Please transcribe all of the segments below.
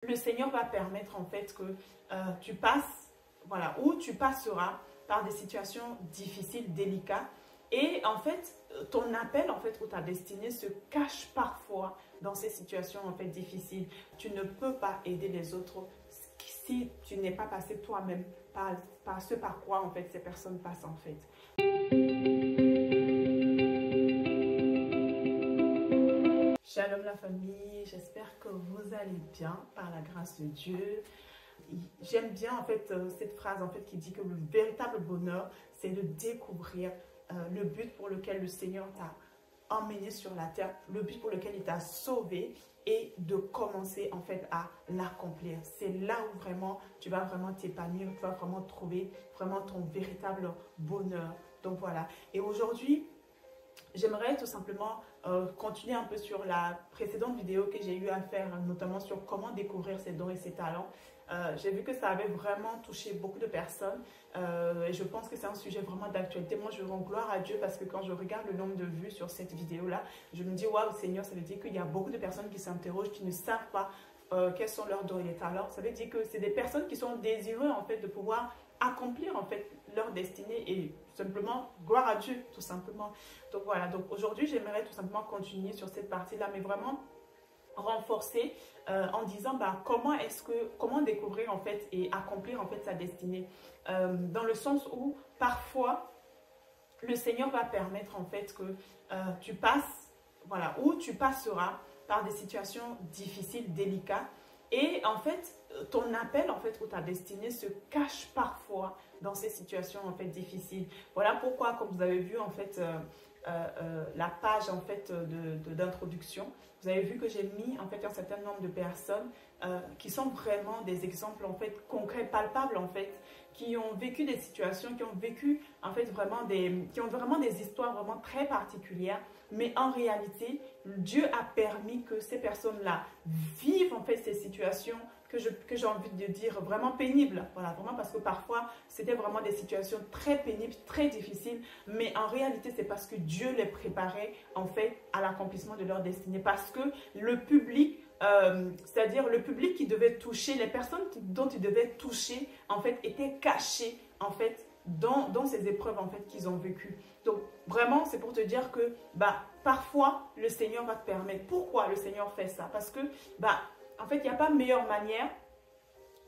Le Seigneur va permettre en fait que tu passes, voilà, ou tu passeras par des situations difficiles, délicates. Et en fait, ton appel en fait ou ta destinée se cache parfois dans ces situations en fait difficiles. Tu ne peux pas aider les autres si tu n'es pas passé toi-même par ce par quoi en fait ces personnes passent en fait. Shalom la famille, j'espère que vous allez bien par la grâce de Dieu. J'aime bien en fait cette phrase en fait qui dit que le véritable bonheur c'est de découvrir le but pour lequel le Seigneur t'a emmené sur la terre, le but pour lequel il t'a sauvé et de commencer en fait à l'accomplir. C'est là où vraiment tu vas vraiment t'épanouir, tu vas vraiment trouver vraiment ton véritable bonheur. Donc voilà. Et aujourd'hui, j'aimerais tout simplement continuer un peu sur la précédente vidéo que j'ai eu à faire, notamment sur comment découvrir ses dons et ses talents. J'ai vu que ça avait vraiment touché beaucoup de personnes et je pense que c'est un sujet vraiment d'actualité. Moi, je rends gloire à Dieu parce que quand je regarde le nombre de vues sur cette vidéo-là, je me dis, waouh, Seigneur, ça veut dire qu'il y a beaucoup de personnes qui s'interrogent, qui ne savent pas quels sont leurs dons et les talents. Ça veut dire que c'est des personnes qui sont désireuses en fait de pouvoir accomplir en fait leur destinée et simplement gloire à Dieu tout simplement. Donc voilà, donc aujourd'hui j'aimerais tout simplement continuer sur cette partie-là, mais vraiment renforcer en disant comment découvrir en fait et accomplir en fait sa destinée, dans le sens où parfois le Seigneur va permettre en fait que tu passes, voilà, ou tu passeras par des situations difficiles, délicates. Et en fait, ton appel en fait ou ta destinée se cache parfois dans ces situations en fait difficiles. Voilà pourquoi, comme vous avez vu en fait la page en fait d'introduction, vous avez vu que j'ai mis en fait un certain nombre de personnes qui sont vraiment des exemples en fait concrets, palpables en fait, qui ont vécu des situations, qui ont vécu en fait vraiment des histoires vraiment très particulières. Mais en réalité, Dieu a permis que ces personnes-là vivent en fait ces situations que j'ai envie de dire vraiment pénibles. Voilà, vraiment parce que parfois, c'était vraiment des situations très pénibles, très difficiles. Mais en réalité, c'est parce que Dieu les préparait en fait à l'accomplissement de leur destinée. Parce que le public, c'est-à-dire le public qui devait toucher, les personnes dont ils devaient toucher, en fait, étaient cachées en fait dans ces épreuves en fait qu'ils ont vécues. Donc vraiment c'est pour te dire que parfois le Seigneur va te permettre. Pourquoi le Seigneur fait ça? Parce que en fait il n'y a pas meilleure manière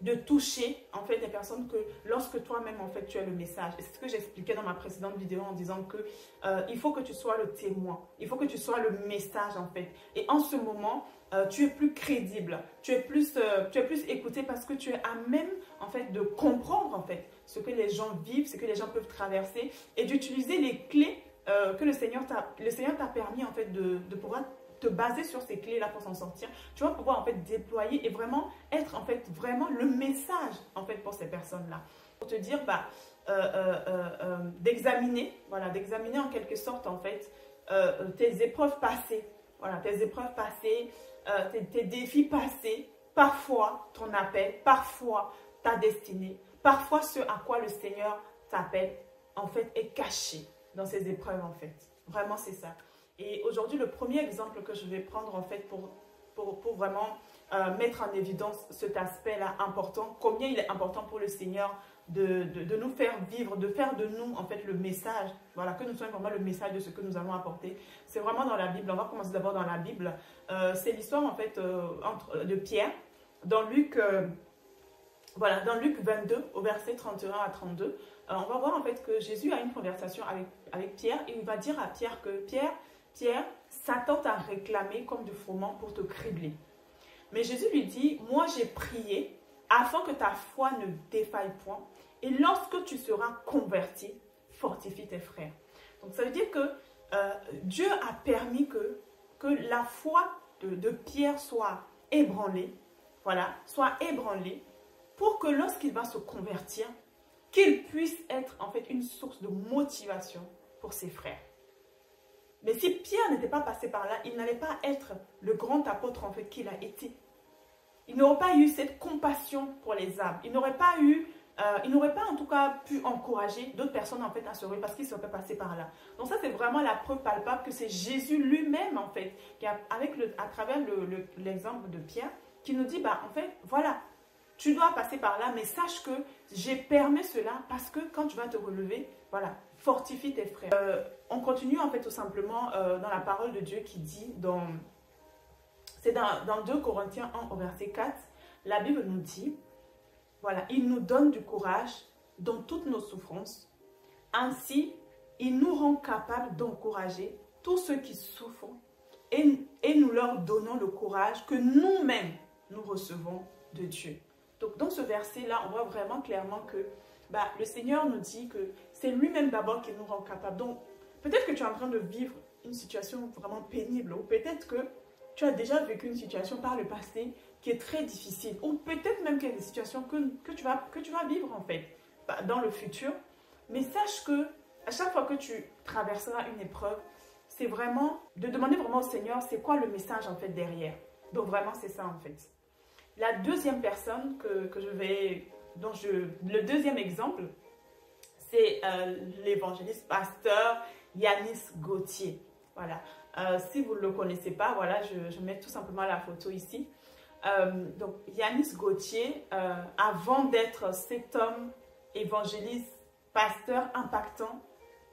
de toucher en fait des personnes que lorsque toi-même en fait tu as le message. Et c'est ce que j'expliquais dans ma précédente vidéo en disant que il faut que tu sois le témoin, il faut que tu sois le message en fait. Et en ce moment tu es plus crédible, tu es plus écouté parce que tu es à même en fait de comprendre en fait ce que les gens vivent, ce que les gens peuvent traverser et d'utiliser les clés que le Seigneur t'a permis en fait de pouvoir te baser sur ces clés-là pour s'en sortir. Tu vas pouvoir en fait déployer et vraiment être en fait vraiment le message en fait pour ces personnes-là. Pour te dire d'examiner, voilà, d'examiner en quelque sorte en fait tes épreuves passées, voilà, tes épreuves passées, tes défis passés, parfois ton appel, parfois ta destinée, parfois ce à quoi le Seigneur t'appelle en fait est caché dans ces épreuves en fait. Vraiment c'est ça. Et aujourd'hui, le premier exemple que je vais prendre en fait pour vraiment mettre en évidence cet aspect-là important, combien il est important pour le Seigneur de nous faire vivre, de faire de nous en fait le message, voilà, que nous soyons vraiment le message de ce que nous allons apporter. C'est vraiment dans la Bible. On va commencer d'abord dans la Bible. C'est l'histoire en fait de Pierre dans Luc. Voilà, dans Luc 22, au verset 31 à 32, on va voir en fait que Jésus a une conversation avec Pierre et il va dire à Pierre que Pierre, Satan t'a réclamé comme du froment pour te cribler. Mais Jésus lui dit, moi j'ai prié afin que ta foi ne défaille point et lorsque tu seras converti, fortifie tes frères. Donc ça veut dire que Dieu a permis que la foi de Pierre soit ébranlée, voilà, soit ébranlée, pour que lorsqu'il va se convertir, qu'il puisse être en fait une source de motivation pour ses frères. Mais si Pierre n'était pas passé par là, il n'allait pas être le grand apôtre en fait qu'il a été. Il n'aurait pas eu cette compassion pour les âmes. Il n'aurait pas en tout cas pu encourager d'autres personnes en fait à se réveiller parce qu'il ne serait pas passé par là. Donc ça c'est vraiment la preuve palpable que c'est Jésus lui-même en fait qui a, à travers l'exemple de Pierre, qui nous dit, bah, en fait, voilà, tu dois passer par là, mais sache que j'ai permis cela parce que quand tu vas te relever, voilà, fortifie tes frères. On continue en fait tout simplement dans la parole de Dieu qui dit, c'est dans 2 Corinthiens 1 au verset 4, la Bible nous dit, voilà, il nous donne du courage dans toutes nos souffrances. Ainsi, il nous rend capables d'encourager tous ceux qui souffrent et nous leur donnons le courage que nous-mêmes nous recevons de Dieu. Donc, dans ce verset-là, on voit vraiment clairement que le Seigneur nous dit que c'est lui-même d'abord qui nous rend capables. Donc, peut-être que tu es en train de vivre une situation vraiment pénible, ou peut-être que tu as déjà vécu une situation par le passé qui est très difficile, ou peut-être même qu'il y a des situations que tu vas vivre en fait dans le futur. Mais sache que à chaque fois que tu traverseras une épreuve, c'est vraiment de demander vraiment au Seigneur, c'est quoi le message en fait derrière. Donc vraiment c'est ça en fait. La deuxième personne le deuxième exemple, c'est l'évangéliste pasteur Yanis Gauthier. Voilà. Si vous ne le connaissez pas, voilà, je mets tout simplement la photo ici. Donc Yanis Gauthier, avant d'être cet homme évangéliste, pasteur impactant,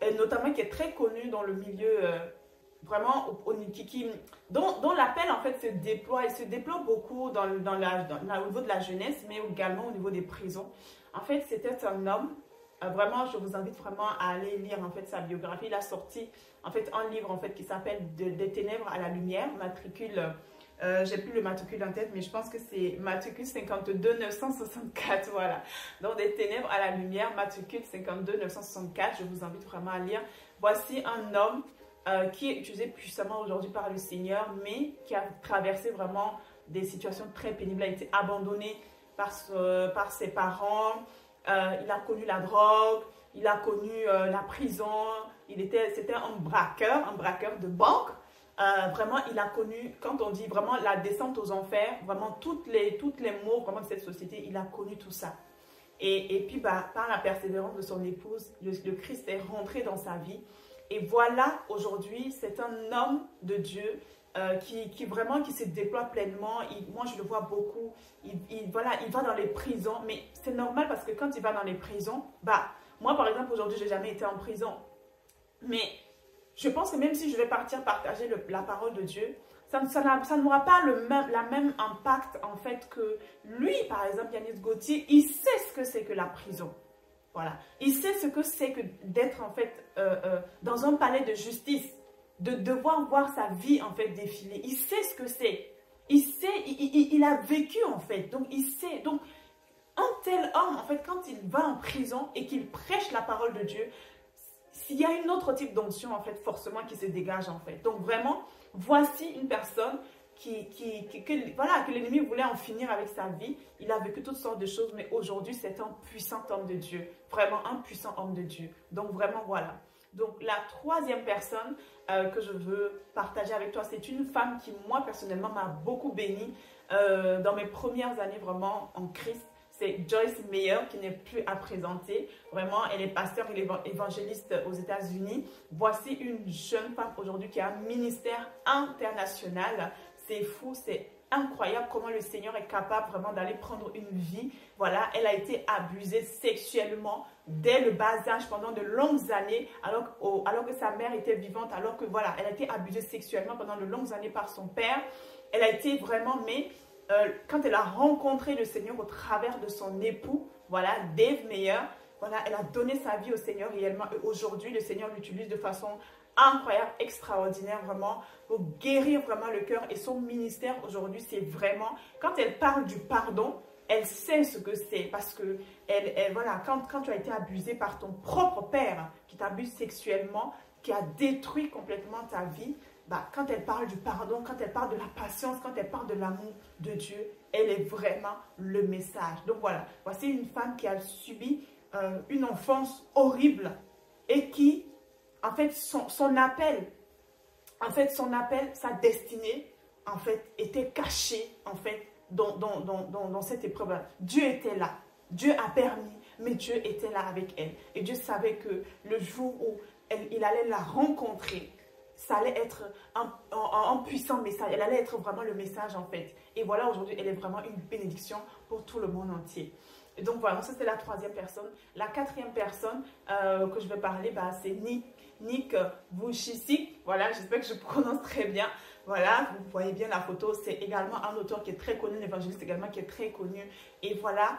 et notamment qui est très connu dans le milieu vraiment dont l'appel en fait se déploie beaucoup au niveau de la jeunesse, mais également au niveau des prisons. En fait, c'était un homme, vraiment, je vous invite vraiment à aller lire en fait sa biographie. Il a sorti en fait un livre en fait qui s'appelle Des ténèbres à la lumière, matricule, j'ai plus le matricule en tête, mais je pense que c'est matricule 52 964, voilà. Donc Des ténèbres à la lumière, matricule 52 964, je vous invite vraiment à lire. Voici un homme qui est utilisé puissamment aujourd'hui par le Seigneur, mais qui a traversé vraiment des situations très pénibles. Il a été abandonné par ses parents, il a connu la drogue, il a connu la prison, c'était un braqueur de banque. Vraiment, il a connu, quand on dit vraiment la descente aux enfers, vraiment toutes les maux vraiment de cette société, il a connu tout ça. Et puis, par la persévérance de son épouse, le Christ est rentré dans sa vie. Et voilà, aujourd'hui, c'est un homme de Dieu qui se déploie pleinement. Moi, je le vois beaucoup. Il va dans les prisons. Mais c'est normal parce que quand il va dans les prisons, moi, par exemple, aujourd'hui, je n'ai jamais été en prison. Mais je pense que même si je vais partir partager la parole de Dieu, ça n'aura pas la même impact, en fait, que lui, par exemple, Yanis Gauthier, il sait ce que c'est que la prison. Voilà. Il sait ce que c'est que d'être en fait dans un palais de justice, de devoir voir sa vie en fait défiler. Il sait ce que c'est. Il sait, il a vécu en fait. Donc il sait. Donc un tel homme en fait quand il va en prison et qu'il prêche la parole de Dieu, s'il y a une autre type d'onction en fait forcément qui se dégage en fait. Donc vraiment voici une personne que l'ennemi voulait en finir avec sa vie. Il a vécu toutes sortes de choses, mais aujourd'hui, c'est un puissant homme de Dieu. Vraiment un puissant homme de Dieu. Donc, vraiment, voilà. Donc, la troisième personne que je veux partager avec toi, c'est une femme qui, moi, personnellement, m'a beaucoup bénie dans mes premières années vraiment en Christ. C'est Joyce Meyer qui n'est plus à présenter. Vraiment, elle est pasteur et évangéliste aux États-Unis. Voici une jeune femme aujourd'hui qui a un ministère international. C'est fou, c'est incroyable comment le Seigneur est capable vraiment d'aller prendre une vie. Voilà, elle a été abusée sexuellement dès le bas âge pendant de longues années, alors que sa mère était vivante, alors que voilà, elle a été abusée sexuellement pendant de longues années par son père. Elle a été vraiment, quand elle a rencontré le Seigneur au travers de son époux, voilà, Dave Meyer, voilà, elle a donné sa vie au Seigneur réellement. Et aujourd'hui, le Seigneur l'utilise de façon incroyable, extraordinaire, vraiment, pour guérir vraiment le cœur. Et son ministère aujourd'hui, c'est vraiment, quand elle parle du pardon, elle sait ce que c'est. Parce que, voilà, quand tu as été abusé par ton propre père, qui t'abuse sexuellement, qui a détruit complètement ta vie, quand elle parle du pardon, quand elle parle de la patience, quand elle parle de l'amour de Dieu, elle est vraiment le message. Donc voilà, voici une femme qui a subi une enfance horrible et qui, en fait, son appel, sa destinée, en fait, était cachée, en fait, dans cette épreuve. Dieu était là. Dieu a permis, mais Dieu était là avec elle. Et Dieu savait que le jour où il allait la rencontrer, ça allait être un puissant message. Elle allait être vraiment le message en fait. Et voilà, aujourd'hui, elle est vraiment une bénédiction pour tout le monde entier. Et donc voilà, ça c'était la troisième personne. La quatrième personne que je vais parler, bah, c'est Nick Vujicic. Voilà, j'espère que je prononce très bien. Voilà, vous voyez bien la photo. C'est également un auteur qui est très connu, un évangéliste également qui est très connu. Et voilà,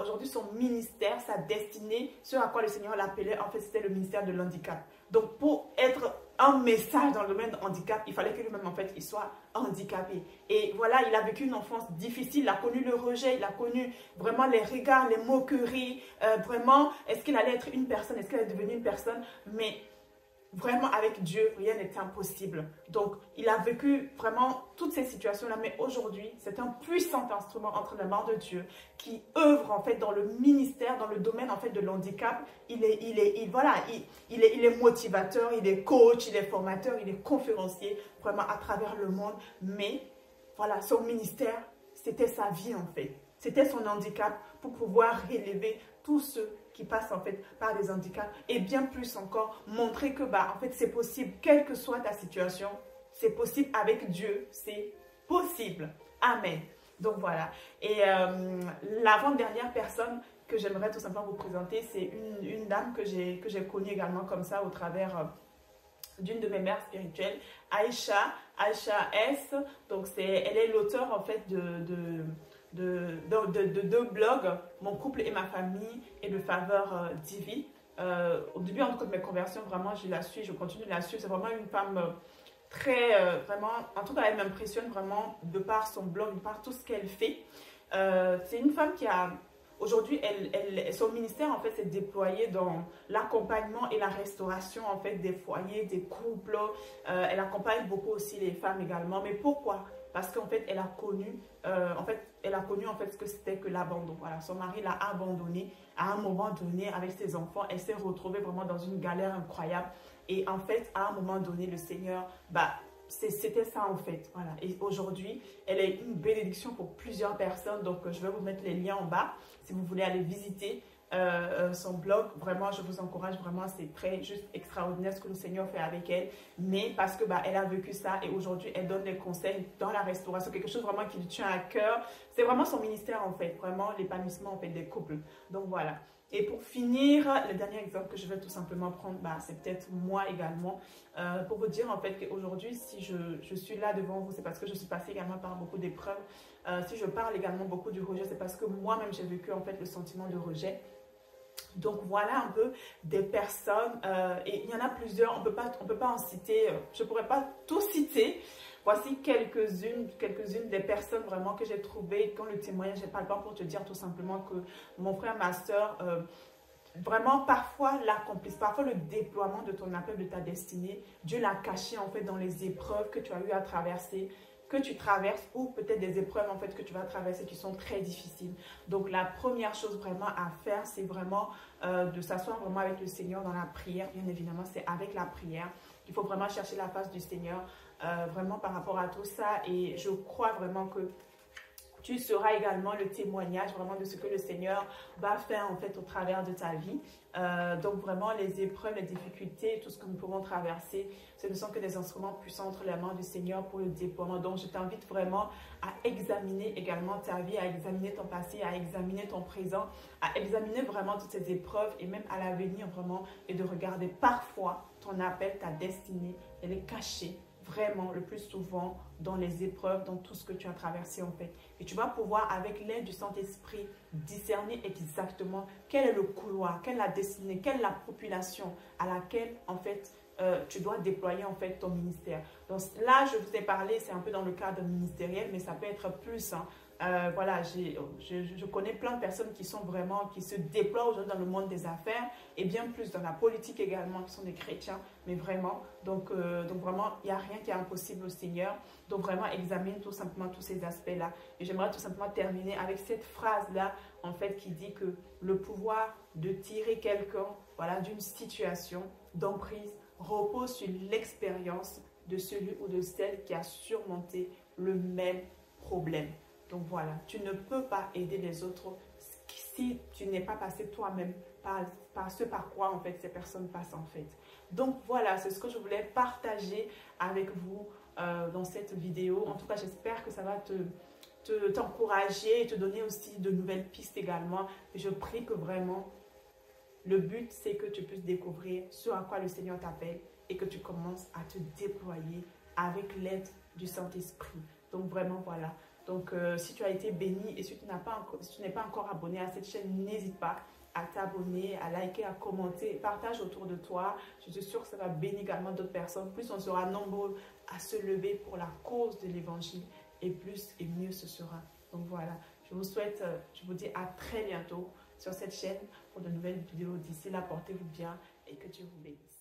aujourd'hui son ministère, sa destinée, ce à quoi le Seigneur l'appelait, en fait, c'était le ministère de l'handicap. Donc pour être un message dans le domaine de handicap, il fallait que lui-même, en fait, il soit handicapé. Et voilà, il a vécu une enfance difficile, il a connu le rejet, il a connu vraiment les regards, les moqueries, vraiment, est-ce qu'il allait être une personne, est-ce qu'il allait devenir une personne, mais vraiment avec Dieu, rien n'est impossible. Donc, il a vécu vraiment toutes ces situations-là, mais aujourd'hui, c'est un puissant instrument entre les mains de Dieu qui œuvre en fait dans le ministère, dans le domaine en fait de l'handicap. Il est motivateur, il est coach, il est formateur, il est conférencier vraiment à travers le monde. Mais voilà, son ministère, c'était sa vie en fait. C'était son handicap pour pouvoir relever tous ceux qui passent en fait par des handicaps et bien plus encore montrer que bah en fait c'est possible, quelle que soit ta situation, c'est possible avec Dieu, c'est possible. Amen. Donc voilà. Et l'avant-dernière personne que j'aimerais tout simplement vous présenter, c'est une dame que j'ai connue également comme ça au travers d'une de mes mères spirituelles, Aïcha S. Donc elle est l'auteur en fait de deux blogs, Mon couple et ma famille et de Faveur divine. Au début, en tout cas de mes conversions, vraiment, je la suis, je continue de la suivre. C'est vraiment une femme très, vraiment, en tout cas, elle m'impressionne vraiment de par son blog, de par tout ce qu'elle fait. C'est une femme qui a, aujourd'hui, son ministère, en fait, s'est déployé dans l'accompagnement et la restauration, en fait, des foyers, des couples. Elle accompagne beaucoup aussi les femmes également. Mais pourquoi? Parce qu'en fait, elle a connu ce que c'était que l'abandon. Voilà, son mari l'a abandonnée à un moment donné avec ses enfants. Elle s'est retrouvée vraiment dans une galère incroyable. Et en fait, à un moment donné, le Seigneur, bah, c'était ça en fait. Voilà. Et aujourd'hui, elle est une bénédiction pour plusieurs personnes. Donc, je vais vous mettre les liens en bas si vous voulez aller visiter son blog. Vraiment, je vous encourage. Vraiment, c'est très juste extraordinaire ce que le Seigneur fait avec elle. Mais parce que bah, elle a vécu ça et aujourd'hui, elle donne des conseils dans la restauration. Quelque chose vraiment qui lui tient à cœur. C'est vraiment son ministère en fait. Vraiment l'épanouissement en fait des couples. Donc voilà. Et pour finir, le dernier exemple que je vais tout simplement prendre, bah, c'est peut-être moi également. Pour vous dire en fait qu'aujourd'hui, si je suis là devant vous, c'est parce que je suis passée également par beaucoup d'épreuves. Si je parle également beaucoup du rejet, c'est parce que moi-même, j'ai vécu en fait le sentiment de rejet. Donc voilà un peu des personnes, et il y en a plusieurs, on peut pas en citer, je ne pourrais pas tout citer. Voici quelques-unes des personnes vraiment que j'ai trouvées, dont le témoignage n'est pas le temps pour te dire tout simplement que mon frère, ma soeur, vraiment parfois l'accomplissent, parfois le déploiement de ton appel, de ta destinée, Dieu l'a caché en fait dans les épreuves que tu as eu à traverser, que tu traverses ou peut-être des épreuves en fait que tu vas traverser qui sont très difficiles. Donc la première chose vraiment à faire, c'est vraiment de s'asseoir vraiment avec le Seigneur dans la prière. Bien évidemment, c'est avec la prière. Il faut vraiment chercher la face du Seigneur vraiment par rapport à tout ça. Et je crois vraiment que tu seras également le témoignage vraiment de ce que le Seigneur va faire en fait au travers de ta vie. Donc vraiment les épreuves, les difficultés, tout ce que nous pouvons traverser, ce ne sont que des instruments puissants entre les mains du Seigneur pour le déploiement. Donc je t'invite vraiment à examiner également ta vie, à examiner ton passé, à examiner ton présent, à examiner vraiment toutes ces épreuves et même à l'avenir vraiment et de regarder parfois ton appel, ta destinée, elle est cachée vraiment le plus souvent dans les épreuves, dans tout ce que tu as traversé en fait. Et tu vas pouvoir avec l'aide du Saint-Esprit discerner exactement quel est le couloir, quelle est la destinée, quelle est la population à laquelle en fait tu dois déployer en fait ton ministère. Donc là je vous ai parlé, c'est un peu dans le cadre ministériel, mais ça peut être plus hein. Voilà, je connais plein de personnes qui sont vraiment, qui se déploient aujourd'hui dans le monde des affaires et bien plus dans la politique également, qui sont des chrétiens, mais vraiment, donc vraiment, il n'y a rien qui est impossible au Seigneur. Donc vraiment, examine tout simplement tous ces aspects-là. Et j'aimerais tout simplement terminer avec cette phrase-là, en fait, qui dit que le pouvoir de tirer quelqu'un, voilà, d'une situation d'emprise repose sur l'expérience de celui ou de celle qui a surmonté le même problème. Donc voilà, tu ne peux pas aider les autres si tu n'es pas passé toi-même par ce par quoi en fait ces personnes passent en fait. Donc voilà, c'est ce que je voulais partager avec vous dans cette vidéo. En tout cas, j'espère que ça va t'encourager et te donner aussi de nouvelles pistes également. Et je prie que vraiment, le but, c'est que tu puisses découvrir ce à quoi le Seigneur t'appelle et que tu commences à te déployer avec l'aide du Saint-Esprit. Donc vraiment, voilà. Donc, si tu as été béni et si tu n'es pas encore abonné à cette chaîne, n'hésite pas à t'abonner, à liker, à commenter, partage autour de toi. Je suis sûre que ça va bénir également d'autres personnes. Plus on sera nombreux à se lever pour la cause de l'évangile, et plus et mieux ce sera. Donc voilà, je vous souhaite, je vous dis à très bientôt sur cette chaîne pour de nouvelles vidéos. D'ici là, portez-vous bien et que Dieu vous bénisse.